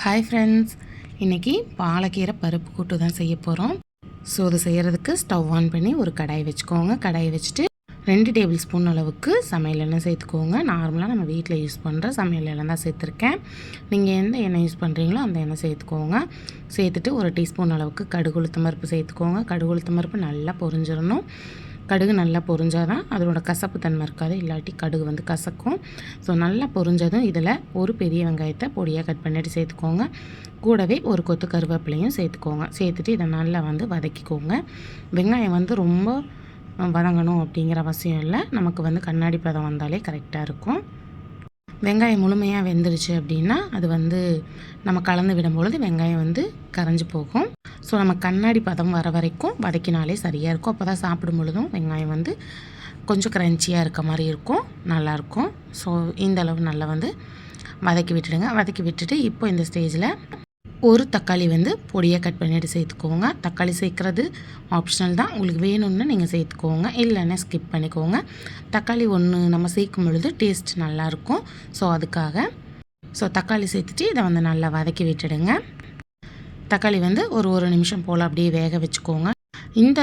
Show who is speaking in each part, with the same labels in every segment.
Speaker 1: Hi friends, இன்றைக்கி பாலக்கீரை பருப்பு கூட்டு தான் செய்ய போகிறோம். ஸோ அது செய்கிறதுக்கு ஸ்டவ் ஆன் பண்ணி ஒரு கடாயை வச்சுக்கோங்க. கடாயை வச்சுட்டு 2 டேபிள் ஸ்பூன் அளவுக்கு சமையல் எண்ணெய் சேர்த்துக்கோங்க. நார்மலாக நம்ம வீட்டில் யூஸ் பண்ணுற சமையல் எண்ணெய் தான் சேர்த்துருக்கேன். நீங்கள் எந்த எண்ணெய் யூஸ் பண்ணுறீங்களோ அந்த எண்ணெய் சேர்த்துக்கோங்க. சேர்த்துட்டு 1 டீஸ்பூன் அளவுக்கு கடுகு உளுத்தம் பருப்பு சேர்த்துக்கோங்க. கடுகு உளுத்தம் பருப்பு நல்லா பொரிஞ்சிடணும். கடுகு நல்லா பொரிஞ்சால் தான் அதோட கசப்பு தன்மை இருக்காது, இல்லாட்டி கடுகு வந்து கசக்கும். ஸோ நல்லா பொரிஞ்சதும் இதில் ஒரு பெரிய வெங்காயத்தை பொடியாக கட் பண்ணிவிட்டு சேர்த்துக்கோங்க. கூடவே ஒரு கொத்து கருவேப்பிலையும் சேர்த்துக்கோங்க. சேர்த்துட்டு இதை நல்லா வந்து வதக்கிக்கோங்க. வெங்காயம் வந்து ரொம்ப வதங்கணும் அப்படிங்கிற அவசியம் இல்லை, நமக்கு வந்து கண்ணாடி பதம் வந்தாலே கரெக்டாக இருக்கும். வெங்காயம் முழுமையாக வெந்துடுச்சு அப்படின்னா அது வந்து நம்ம கலந்து விடும்பொழுது வெங்காயம் வந்து கரைஞ்சி போகும். ஸோ நம்ம கண்ணாடி பதம் வர வரைக்கும் வதக்கினாலே சரியாக இருக்கும். அப்போ தான் சாப்பிடும் பொழுதும் வெங்காயம் வந்து கொஞ்சம் க்ரன்ச்சியாக இருக்க மாதிரி இருக்கும், நல்லாயிருக்கும். ஸோ இந்த அளவு நல்லா வந்து வதக்கி விட்டுடுங்க. வதக்கி விட்டுட்டு இப்போ இந்த ஸ்டேஜில் ஒரு தக்காளி வந்து பொடியாக கட் பண்ணிவிட்டு சேர்த்துக்கோங்க. தக்காளி சேர்க்குறது ஆப்ஷனல் தான், உங்களுக்கு வேணும்னு நீங்கள் சேர்த்துக்கோங்க, இல்லைன்னா ஸ்கிப் பண்ணிக்கோங்க. தக்காளி ஒன்று நம்ம சேர்க்கும் பொழுது டேஸ்ட் நல்லாயிருக்கும். ஸோ அதுக்காக தக்காளி சேர்த்துட்டு இதை வந்து நல்லா வதக்கி விட்டுடுங்க. தக்காளி வந்து ஒரு நிமிஷம் போல் அப்படியே வேக வச்சுக்கோங்க. இந்த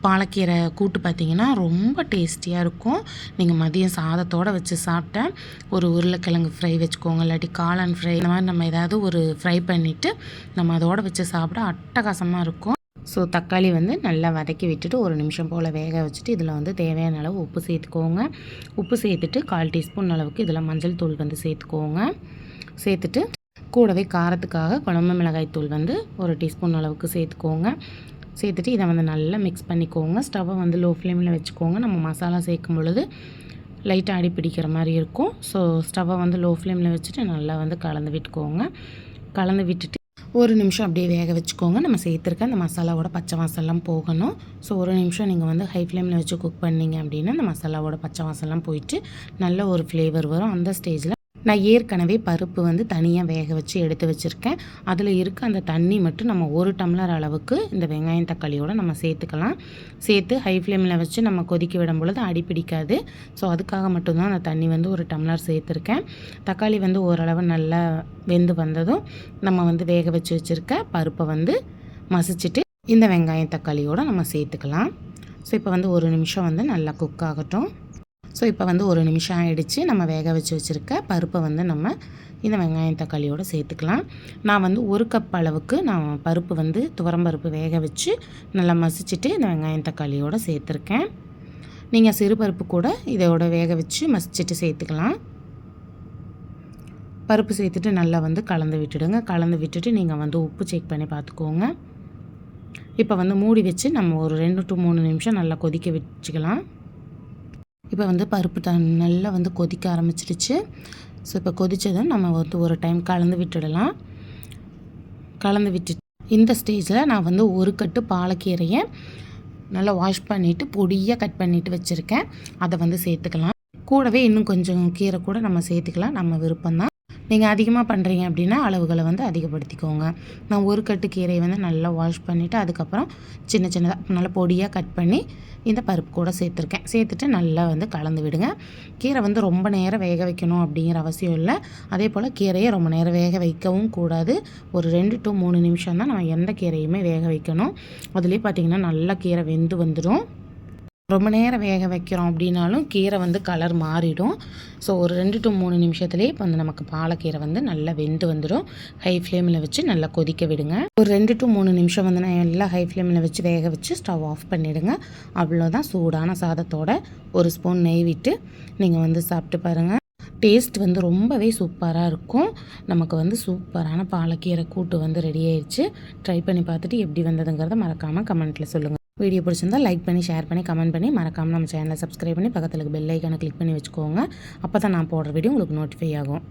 Speaker 1: பாலக்கீரை கூட்டு பார்த்திங்கன்னா ரொம்ப டேஸ்டியாக இருக்கும். நீங்கள் மதியம் சாதத்தோடு வச்சு சாப்பிட்டா ஒரு உருளைக்கிழங்கு ஃப்ரை வச்சுக்கோங்க, இல்லாட்டி காளான் ஃப்ரை, இந்த மாதிரி நம்ம ஏதாவது ஒரு ஃப்ரை பண்ணிவிட்டு நம்ம அதோடு வச்சு சாப்பிட அட்டகாசமாக இருக்கும். ஸோ தக்காளி வந்து நல்லா வதக்கி விட்டுட்டு 1 நிமிஷம் போல் வேக வச்சுட்டு இதில் வந்து தேவையான அளவு உப்பு சேர்த்துக்கோங்க. உப்பு சேர்த்துட்டு 1/4 டீஸ்பூன் அளவுக்கு இதில் மஞ்சள் தூள் வந்து சேர்த்துக்கோங்க. சேர்த்துட்டு கூடவே காரத்துக்காக குழம்பு மிளகாய் தூள் வந்து 1 டீஸ்பூன் அளவுக்கு சேர்த்துக்கோங்க. சேர்த்துட்டு இதை வந்து நல்லா மிக்ஸ் பண்ணிக்கோங்க. ஸ்டவ்வை வந்து லோ ஃப்ளேமில் வச்சுக்கோங்க. நம்ம மசாலா சேர்க்கும் பொழுது லைட்டாக அடி பிடிக்கிற மாதிரி இருக்கும். ஸோ ஸ்டவ்வை வந்து லோ ஃப்ளேமில் வச்சுட்டு நல்லா வந்து கலந்து விட்டுக்கோங்க. கலந்து விட்டுட்டு 1 நிமிஷம் அப்படியே வேக வச்சுக்கோங்க. நம்ம சேர்த்துருக்க அந்த மசாலாவோட பச்சை வாசம்லாம் போகணும். ஸோ 1 நிமிஷம் நீங்கள் வந்து ஹை ஃப்ளேமில் வச்சு குக் பண்ணிங்க அப்படின்னா அந்த மசாலாவோட பச்சை வாசம்லாம் போயிட்டு நல்ல ஒரு ஃப்ளேவர் வரும். அந்த ஸ்டேஜில் நான் ஏற்கனவே பருப்பு வந்து தனியாக வேக வச்சு எடுத்து வச்சுருக்கேன். அதில் இருக்க அந்த தண்ணி மட்டும் நம்ம 1 டம்ளர் அளவுக்கு இந்த வெங்காயம் தக்காளியோடு நம்ம சேர்த்துக்கலாம். சேர்த்து ஹை ஃப்ளேமில் வச்சு நம்ம கொதிக்க விடும் பொழுது அடி பிடிக்காது. ஸோ அதுக்காக மட்டும்தான் அந்த தண்ணி வந்து 1 டம்ளர் சேர்த்துருக்கேன். தக்காளி வந்து ஓரளவு நல்லா வெந்து வந்ததும் நம்ம வந்து வேக வச்சு வச்சுருக்க பருப்பை வந்து மசிச்சுட்டு இந்த வெங்காயம் தக்காளியோடு நம்ம சேர்த்துக்கலாம். ஸோ இப்போ வந்து 1 நிமிஷம் வந்து நல்லா குக் ஆகட்டும். ஸோ இப்போ வந்து 1 நிமிஷம் ஆகிடுச்சு. நம்ம வேக வச்சு வச்சுருக்க பருப்பை வந்து நம்ம இந்த வெங்காயம் தக்காளியோடு சேர்த்துக்கலாம். நான் வந்து 1 கப் அளவுக்கு நான் பருப்பு வந்து துவரம்பருப்பு வேக வச்சு நல்லா மசிச்சுட்டு இந்த வெங்காயம் தக்காளியோடு சேர்த்துருக்கேன். நீங்கள் சிறுபருப்பு கூட இதோட வேக வச்சு மசிச்சுட்டு சேர்த்துக்கலாம். பருப்பு சேர்த்துட்டு நல்லா வந்து கலந்து விட்டுடுங்க. கலந்து விட்டுட்டு நீங்கள் வந்து உப்பு செக் பண்ணி பார்த்துக்கோங்க. இப்போ வந்து மூடி வச்சு நம்ம ஒரு 2 to 3 நிமிஷம் நல்லா கொதிக்க வச்சுக்கலாம். இப்போ வந்து பருப்பு நல்லா வந்து கொதிக்க ஆரம்பிச்சிடுச்சு. ஸோ இப்போ கொதித்ததும் நம்ம வந்து ஒரு டைம் கலந்து விட்டுடலாம். கலந்து விட்டு இந்த ஸ்டேஜில் நான் வந்து 1 கட்டு பாலக்கீரையை நல்லா வாஷ் பண்ணிவிட்டு பொடியாக கட் பண்ணிவிட்டு வச்சுருக்கேன். அதை வந்து சேர்த்துக்கலாம். கூடவே இன்னும் கொஞ்சம் கீரை கூட நம்ம சேர்த்துக்கலாம், நம்ம விருப்பம்தான். நீங்கள் அதிகமாக பண்ணுறீங்க அப்படின்னா அளவுகளை வந்து அதிகப்படுத்திக்கோங்க. நான் 1 கட்டு கீரையை வந்து நல்லா வாஷ் பண்ணிவிட்டு அதுக்கப்புறம் சின்ன சின்னதாக நல்லா பொடியாக கட் பண்ணி இந்த பருப்பு கூட சேர்த்துருக்கேன். சேர்த்துட்டு நல்லா வந்து கலந்து விடுங்க. கீரை வந்து ரொம்ப நேரம் வேக வைக்கணும் அப்படிங்கிற அவசியம் இல்லை. அதே போல் கீரையை ரொம்ப நேரம் வேக வைக்கவும் கூடாது. ஒரு 2 to 3 நிமிஷம் தான் நம்ம எந்த கீரையுமே வேக வைக்கணும். அதுலேயே பார்த்திங்கன்னா நல்லா கீரை வெந்து வந்துடும். ரொம்ப நேரம் வேக வைக்கிறோம் அப்படின்னாலும் கீரை வந்து கலர் மாறிடும். ஸோ ஒரு 2 to 3 நிமிஷத்துலேயே இப்போ வந்து நமக்கு பாலக்கீரை வந்து நல்லா வெந்து வந்துடும். ஹை ஃப்ளேமில் வச்சு நல்லா கொதிக்க விடுங்க. ஒரு 2 to 3 நிமிஷம் வந்து நான் எல்லாம் ஹை ஃப்ளேமில் வச்சு வேக வச்சு ஸ்டவ் ஆஃப் பண்ணிவிடுங்க. அவ்வளோதான். சூடான சாதத்தோட 1 ஸ்பூன் நெய் விட்டு நீங்கள் வந்து சாப்பிட்டு பாருங்கள். டேஸ்ட் வந்து ரொம்பவே சூப்பராக இருக்கும். நமக்கு வந்து சூப்பரான பாலக்கீரை கூட்டு வந்து ரெடி ஆயிடுச்சு. ட்ரை பண்ணி பார்த்துட்டு எப்படி வந்ததுங்கிறத மறக்காமல் கமெண்ட்டில் சொல்லுங்கள். வீடியோ பிடிச்சிருந்தா லைக் பண்ணி, ஷேர் பண்ணி, கமெண்ட் பண்ணி, மறக்காமல் நம்ம சேனலை சப்ஸ்கிரைப் பண்ணி பக்கத்தில் பெல் ஐக்கானை கிளிக் பண்ணி வச்சுக்கோங்க. அப்போ தான் நான் போடுற வீடியோ உங்களுக்கு நோட்டிஃபை ஆகும்.